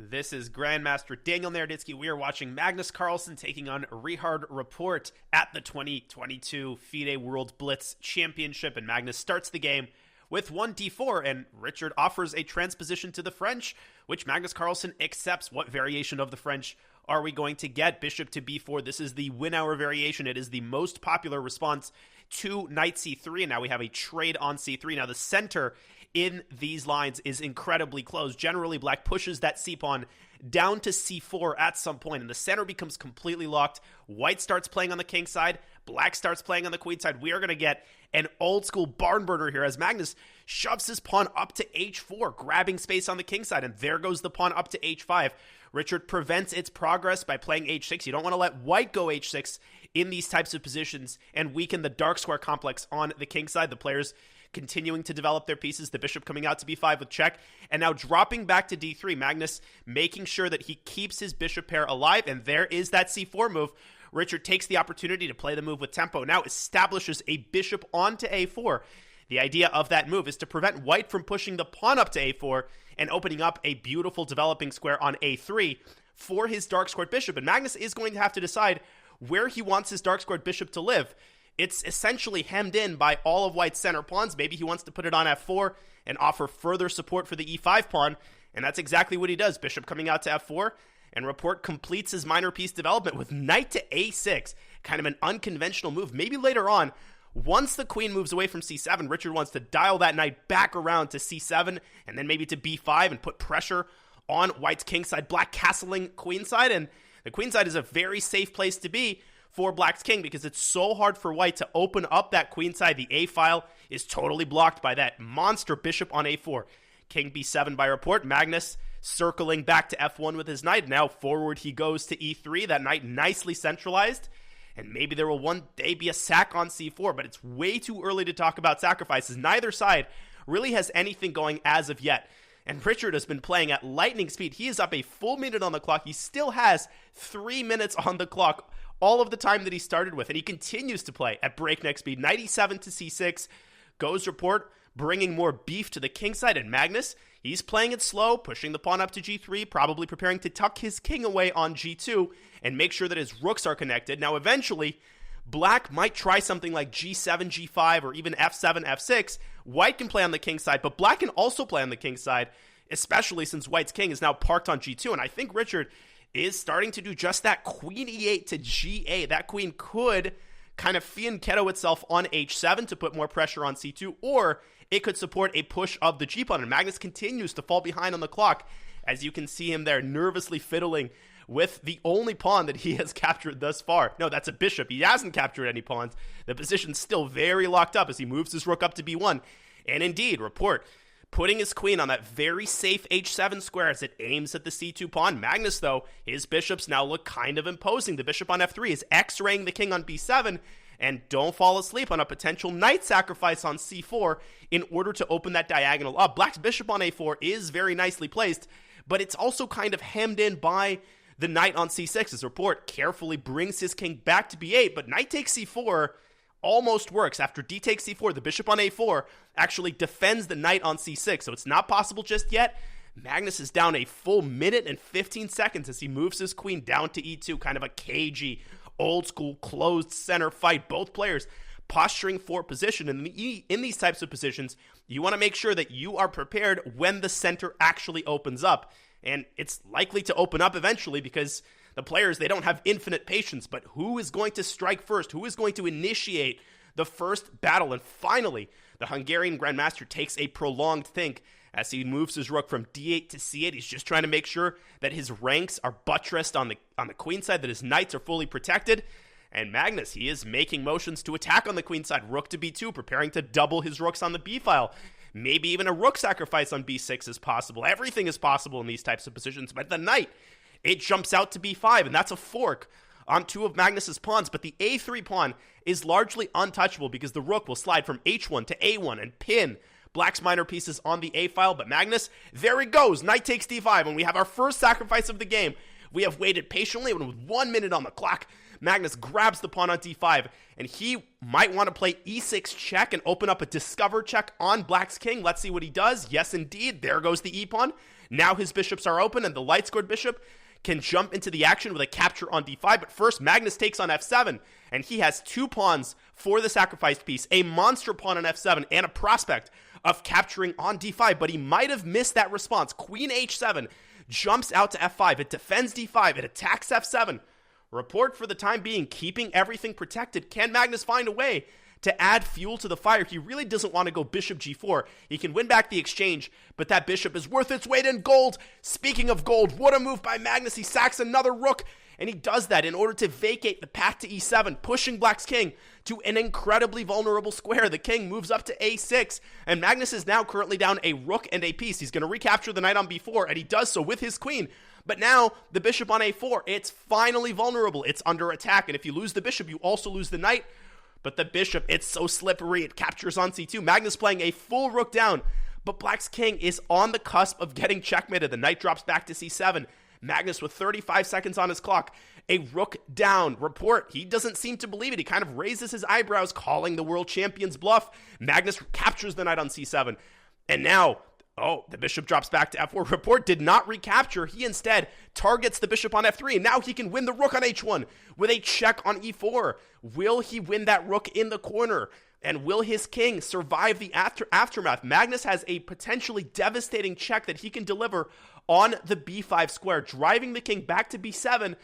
This is Grandmaster Daniel Naroditsky. We are watching Magnus Carlsen taking on Rapport at the 2022 FIDE World Blitz Championship. And Magnus starts the game with 1d4, and Richard offers a transposition to the French, which Magnus Carlsen accepts. What variation of the French are we going to get? Bishop to b4. This is the win-hour variation. It is the most popular response to knight c3, and now we have a trade on c3. Now the center in these lines is incredibly close. Generally, black pushes that c-pawn down to c4 at some point, and the center becomes completely locked. White starts playing on the king side. Black starts playing on the queen side. We are going to get an old-school barn burner here as Magnus shoves his pawn up to h4, grabbing space on the king side, and there goes the pawn up to h5. Richard prevents its progress by playing h6. You don't want to let white go h6 in these types of positions and weaken the dark square complex on the king side. The players continuing to develop their pieces, the bishop coming out to b5 with check, and now dropping back to d3. Magnus making sure that he keeps his bishop pair alive, and there is that c4 move. Richard takes the opportunity to play the move with tempo, now establishes a bishop onto a4. The idea of that move is to prevent white from pushing the pawn up to a4 and opening up a beautiful developing square on a3 for his dark squared bishop, and Magnus is going to have to decide where he wants his dark squared bishop to live. It's essentially hemmed in by all of white's center pawns. Maybe he wants to put it on f4 and offer further support for the e5 pawn, and that's exactly what he does. Bishop coming out to f4, and Rapport completes his minor piece development with knight to a6, kind of an unconventional move. Maybe later on, once the queen moves away from c7, Richard wants to dial that knight back around to c7, and then maybe to b5 and put pressure on white's king side, black castling queen side, and the queen side is a very safe place to be for black's king because it's so hard for white to open up that queen side. The a file is totally blocked by that monster bishop on a4. King b7 by Rapport. Magnus circling back to f1 with his knight. Now forward he goes to e3. That knight nicely centralized. And maybe there will one day be a sack on c4, but it's way too early to talk about sacrifices. Neither side really has anything going as of yet. And Richard has been playing at lightning speed. He is up a full minute on the clock. He still has 3 minutes on the clock, all of the time that he started with, and he continues to play at breakneck speed. Knight e7 to c6 goes Rapport, bringing more beef to the king side, and Magnus, he's playing it slow, pushing the pawn up to g3, probably preparing to tuck his king away on g2 and make sure that his rooks are connected. Now eventually, black might try something like g7, g5, or even f7, f6. White can play on the king side, but black can also play on the king side, especially since white's king is now parked on g2, and I think Richard is starting to do just that. Queen e8 to g8. That queen could kind of fianchetto itself on h7 to put more pressure on c2, or it could support a push of the g-pawn, and Magnus continues to fall behind on the clock, as you can see him there nervously fiddling with the only pawn that he has captured thus far. No, that's a bishop. He hasn't captured any pawns. The position's still very locked up as he moves his rook up to b1, and indeed, Rapport putting his queen on that very safe h7 square as it aims at the c2 pawn. Magnus, though, his bishops now look kind of imposing. The bishop on f3 is x-raying the king on b7, and don't fall asleep on a potential knight sacrifice on c4 in order to open that diagonal up. Black's bishop on a4 is very nicely placed, but it's also kind of hemmed in by the knight on c6 as Rapport carefully brings his king back to b8, but knight takes c4 almost works. After d takes c4, the bishop on a4 actually defends the knight on c6, so it's not possible just yet. Magnus is down a full minute and 15 seconds as he moves his queen down to e2, kind of a cagey, old-school, closed center fight. Both players posturing for position. And in these types of positions, you want to make sure that you are prepared when the center actually opens up. And it's likely to open up eventually because the players, they don't have infinite patience, but who is going to strike first? Who is going to initiate the first battle? And finally, the Hungarian Grandmaster takes a prolonged think as he moves his rook from d8 to c8. He's just trying to make sure that his ranks are buttressed on the queen side, that his knights are fully protected. And Magnus, he is making motions to attack on the queen side. Rook to b2, preparing to double his rooks on the b file. Maybe even a rook sacrifice on b6 is possible. Everything is possible in these types of positions, but the knight, it jumps out to b5, and that's a fork on two of Magnus's pawns, but the a3 pawn is largely untouchable because the rook will slide from h1 to a1 and pin black's minor pieces on the a file. But Magnus, there he goes, knight takes d5, and we have our first sacrifice of the game. We have waited patiently, and with 1 minute on the clock, Magnus grabs the pawn on d5, and he might want to play e6 check and open up a discover check on black's king. Let's see what he does. Yes, indeed, there goes the e-pawn. Now his bishops are open, and the light-scored bishop can jump into the action with a capture on d5. But first, Magnus takes on f7, and he has 2 pawns for the sacrificed piece, a monster pawn on f7, and a prospect of capturing on d5. But he might have missed that response. Queen h7 jumps out to f5. It defends d5. It attacks f7. Rapport, for the time being, keeping everything protected. Can Magnus find a way to add fuel to the fire? He really doesn't want to go bishop g4. He can win back the exchange, but that bishop is worth its weight in gold. Speaking of gold, what a move by Magnus. He sacks another rook, and he does that in order to vacate the path to e7, pushing Black's king to an incredibly vulnerable square. The king moves up to a6, and Magnus is now currently down a rook and a piece. He's going to recapture the knight on b4, and he does so with his queen. But now, the bishop on a4, it's finally vulnerable. It's under attack, and if you lose the bishop, you also lose the knight. But the bishop, it's so slippery, it captures on c2. Magnus playing a full rook down, but Black's king is on the cusp of getting checkmated. The knight drops back to c7. Magnus with 35 seconds on his clock. A rook down. Rapport, he doesn't seem to believe it. He kind of raises his eyebrows, calling the world champion's bluff. Magnus captures the knight on c7. And now, the bishop drops back to f4. Rapport did not recapture. He instead targets the bishop on f3, and now he can win the rook on h1 with a check on e4. Will he win that rook in the corner? And will his king survive the aftermath? Magnus has a potentially devastating check that he can deliver on the b5 square, driving the king back to b7,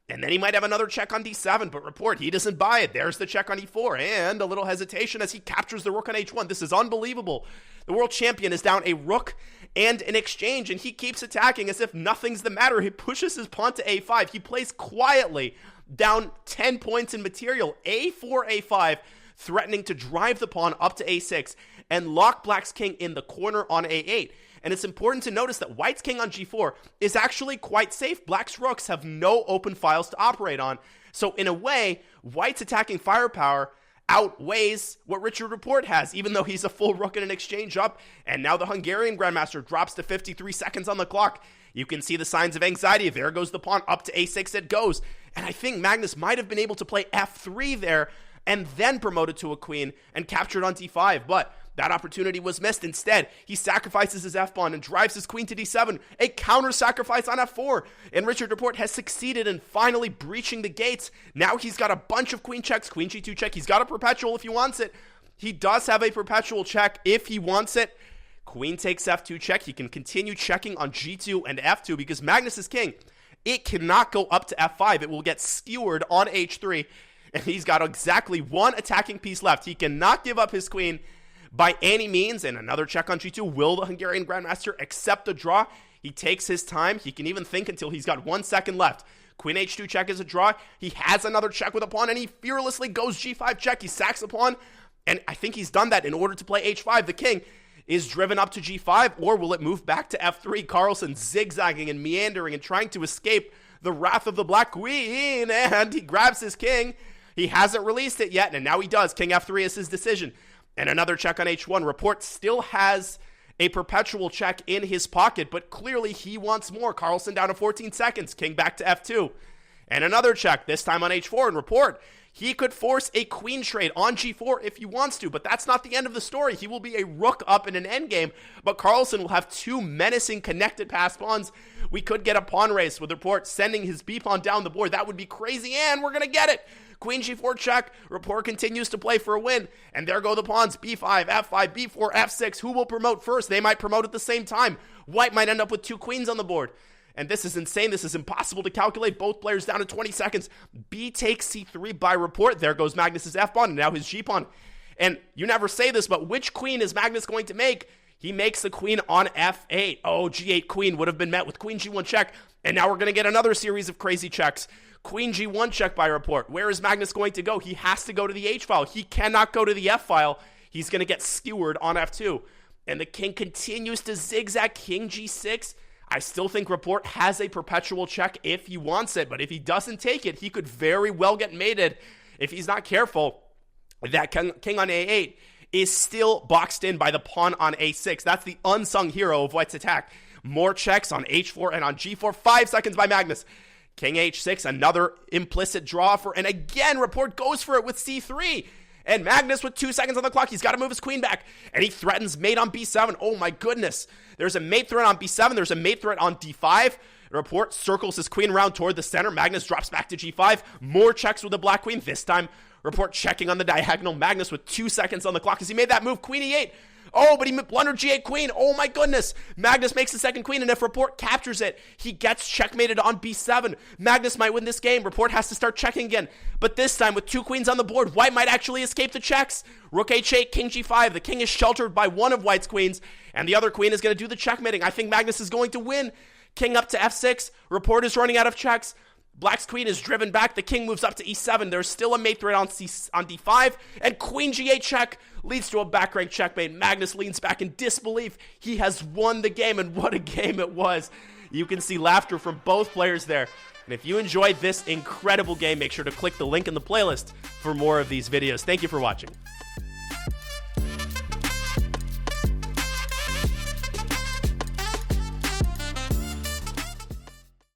and then he might have another check on d7, but Rapport, he doesn't buy it. There's the check on e4, and a little hesitation as he captures the rook on h1. This is unbelievable. The world champion is down a rook and an exchange, and he keeps attacking as if nothing's the matter. He pushes his pawn to a5. He plays quietly, down 10 points in material. a4, a5, threatening to drive the pawn up to a6 and lock Black's king in the corner on a8. And it's important to notice that White's king on g4 is actually quite safe. Black's rooks have no open files to operate on. So in a way, White's attacking firepower outweighs what Richard Rapport has, even though he's a full rook and an exchange up. And now the Hungarian Grandmaster drops to 53 seconds on the clock. You can see the signs of anxiety. There goes the pawn. Up to a6 it goes. And I think Magnus might have been able to play f3 there and then promoted to a queen and captured on d5. But that opportunity was missed. Instead, he sacrifices his f-pawn and drives his queen to d7, a counter-sacrifice on f4, and Richard Rapport has succeeded in finally breaching the gates. Now he's got a bunch of queen checks, queen g2 check. He's got a perpetual if he wants it. He does have a perpetual check if he wants it. Queen takes f2 check. He can continue checking on g2 and f2 because Magnus is king. It cannot go up to f5. It will get skewered on h3, and he's got exactly one attacking piece left. He cannot give up his queen by any means, and another check on g2. Will the Hungarian Grandmaster accept the draw? He takes his time. He can even think until he's got 1 second left. Queen h2 check is a draw. He has another check with a pawn, and he fearlessly goes g5 check. He sacks a pawn, and I think he's done that in order to play h5. The king is driven up to g5, or will it move back to f3? Carlsen zigzagging and meandering and trying to escape the wrath of the Black Queen, and he grabs his king. He hasn't released it yet, and now he does. King f3 is his decision. And another check on h1. Rapport still has a perpetual check in his pocket, but clearly he wants more. Carlsen down to 14 seconds. King back to f2. And another check, this time on h4. And Rapport, he could force a queen trade on g4 if he wants to, but that's not the end of the story. He will be a rook up in an endgame, but Carlsen will have 2 menacing connected pass pawns. We could get a pawn race with Rapport sending his b-pawn down the board. That would be crazy, and we're going to get it. Queen g4 check. Rapport continues to play for a win. And there go the pawns. b5, f5, b4, f6. Who will promote first? They might promote at the same time. White might end up with 2 queens on the board. And this is insane. This is impossible to calculate. Both players down to 20 seconds. B takes c3 by Rapport. There goes Magnus's f-pawn and now his g-pawn. And you never say this, but which queen is Magnus going to make? He makes the queen on f8. Oh, g8 queen would have been met with queen g1 check. And now we're going to get another series of crazy checks. Queen g1 check by Rapport. Where is Magnus going to go? He has to go to the h file. He cannot go to the f file. He's going to get skewered on f2. And the king continues to zigzag. King g6. I still think Rapport has a perpetual check if he wants it. But if he doesn't take it, he could very well get mated if he's not careful. That king on a8 is still boxed in by the pawn on a6. That's the unsung hero of White's attack. More checks on h4 and on g4. 5 seconds by Magnus. King h6, another implicit draw for, and again, Rapport goes for it with c3. And Magnus with 2 seconds on the clock. He's got to move his queen back. And he threatens mate on b7. Oh my goodness. There's a mate threat on b7. There's a mate threat on d5. Rapport circles his queen around toward the center. Magnus drops back to g5. More checks with the black queen. This time, Rapport checking on the diagonal. Magnus with 2 seconds on the clock as he made that move. Queen e8. Oh, but he blundered g8 queen. Oh my goodness. Magnus makes the second queen, and if Rapport captures it, he gets checkmated on b7. Magnus might win this game. Rapport has to start checking again. But this time, with 2 queens on the board, White might actually escape the checks. Rook h8, king g5. The king is sheltered by one of White's queens, and the other queen is going to do the checkmating. I think Magnus is going to win. King up to f6. Rapport is running out of checks. Black's queen is driven back. The king moves up to e7. There's still a mate threat on d5. And queen g8 check leads to a back rank checkmate. Magnus leans back in disbelief. He has won the game, and what a game it was. You can see laughter from both players there. And if you enjoyed this incredible game, make sure to click the link in the playlist for more of these videos. Thank you for watching.